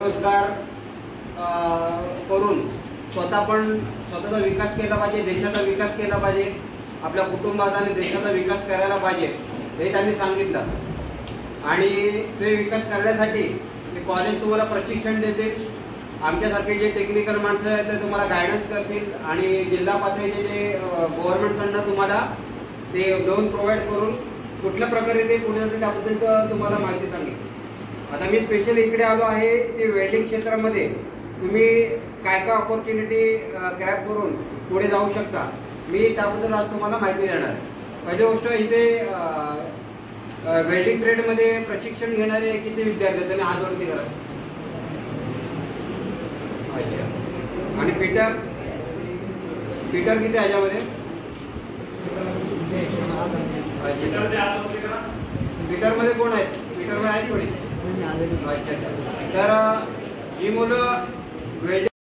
रोजगार करून स्वतःचा विकास केला पाहिजे, देशाचा विकास केला पाहिजे, आपल्या कुटुंबाचा आणि देशाचा विकास करायला पाहिजे हे त्यांनी सांगितलं। आणि ते विकास करण्यासाठी ते कॉलेज तुम्हाला प्रशिक्षण देते, आमच्यासारखे जे टेक्निकल माणसं आहेत ते तुम्हाला गायडन्स करतील आणि जिल्हा पातळीचे जे गव्हर्नमेंटकडनं तुम्हाला ते लोन प्रोव्हाइड करून कुठल्या प्रकारे ते पुढे जाते त्याबद्दल तुम्हाला माहिती सांगेल। आता मी स्पेशली इकडे आलो आहे ते वेल्डिंग क्षेत्रामध्ये तुम्ही काय काय ऑपॉर्च्युनिटी ग्रॅब करून पुढे जाऊ शकता, मी त्याबद्दल आज तुम्हाला माहिती देणार आहे। पहिली गोष्ट, इथे वेल्डिंग ट्रेडमध्ये प्रशिक्षण घेणारे किती विद्यार्थी आहेत त्यांनी हात वरती करा। अच्छा, आणि फिटर किती ह्याच्यामध्ये? फिटर मध्ये कोण आहेत? फिटर मध्ये आहेत कोणी? अच्छा, तर जी मुलं वेल्डिंग